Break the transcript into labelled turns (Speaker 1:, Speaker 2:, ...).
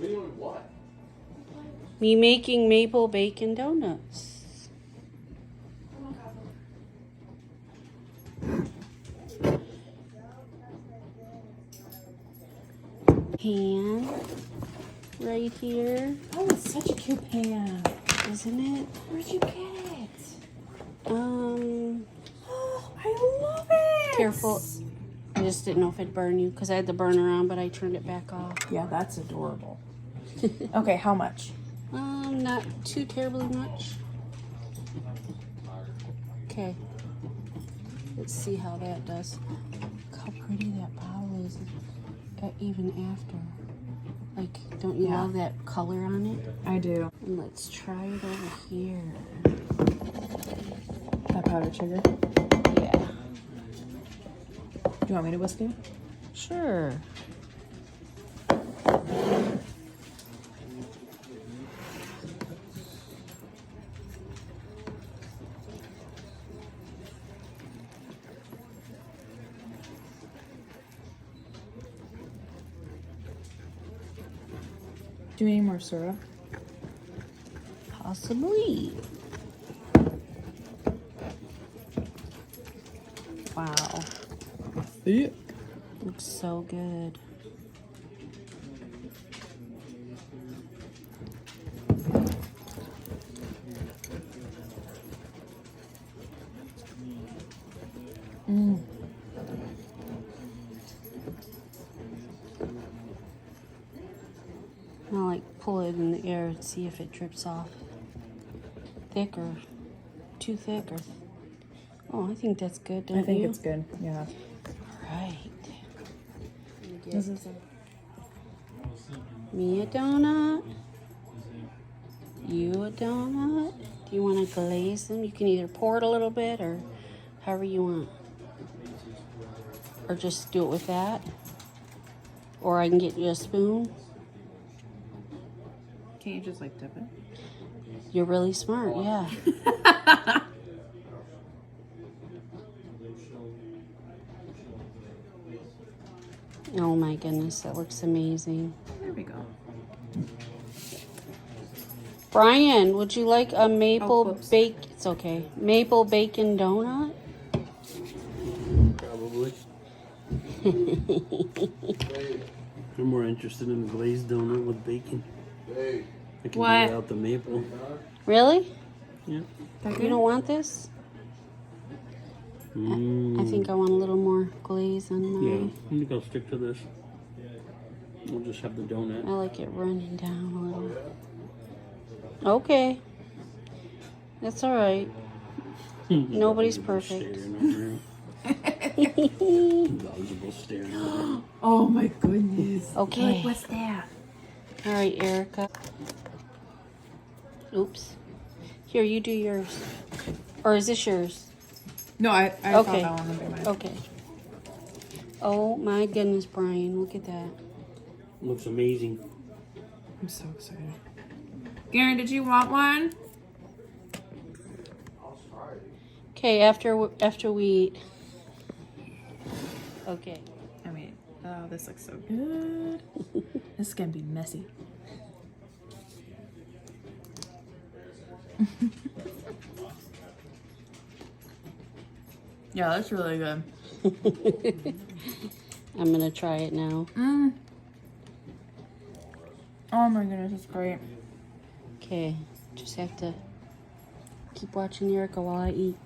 Speaker 1: Doing what?
Speaker 2: Me making maple bacon donuts. Pan right here.
Speaker 3: Oh, it's such a cute pan.
Speaker 2: Isn't it?
Speaker 3: Where'd you get it? Oh, I love it.
Speaker 2: Careful. I just didn't know if it'd burn you because I had the burner on, but I turned it back off.
Speaker 3: Yeah, that's adorable. Okay, how much?
Speaker 2: Not too terribly much. Okay. Let's see how that does. Look how pretty that bottle is, even after. Like, don't you love that color on it?
Speaker 3: I do.
Speaker 2: And let's try it over here.
Speaker 3: That powdered sugar.
Speaker 2: Yeah.
Speaker 3: Do you want me to whisk it?
Speaker 2: Sure.
Speaker 3: Do you need more syrup?
Speaker 2: Possibly. Wow.
Speaker 3: Yeah.
Speaker 2: Looks so good. I'll like pull it in the air and see if it drips off. Thick or too thick or... Oh, I think that's good, don't you?
Speaker 3: I think it's good, yeah.
Speaker 2: Right.
Speaker 3: This is
Speaker 2: Me a donut. You a donut. Do you want to glaze them? You can either pour it a little bit or however you want. Or just do it with that. Or I can get you a spoon.
Speaker 3: Can't you just like dip it?
Speaker 2: You're really smart, yeah. Oh my goodness, that looks amazing.
Speaker 3: There we go.
Speaker 2: Brian, would you like a maple
Speaker 3: whoops.
Speaker 2: It's okay. Maple bacon donut?
Speaker 1: Probably. I'm more interested in a glazed donut with bacon. I can
Speaker 3: What?
Speaker 1: do without the maple.
Speaker 2: Really?
Speaker 1: Yeah.
Speaker 2: You don't want this? I think I want a little more glaze on
Speaker 1: Yeah,
Speaker 2: mine.
Speaker 1: I think I'll stick to this. We'll just have the donut.
Speaker 2: I like it running down a little. Okay. That's all right. Nobody's perfect.
Speaker 1: Knowledgeable staring.
Speaker 3: Oh my goodness.
Speaker 2: Okay.
Speaker 3: Look, what's that?
Speaker 2: All right, Erica. Oops. Here, you do yours. Or is this yours?
Speaker 3: No, I thought that one would be mine.
Speaker 2: Okay. Oh my goodness, Brian. Look at that.
Speaker 1: Looks amazing.
Speaker 3: I'm so excited. Garen, did you want one?
Speaker 2: Okay, after we eat. Okay.
Speaker 3: I mean, oh, this looks so good. This is gonna be messy. Yeah, that's really good.
Speaker 2: I'm gonna try it now.
Speaker 3: Oh my goodness, it's great.
Speaker 2: Okay, just have to keep watching Erica while I eat.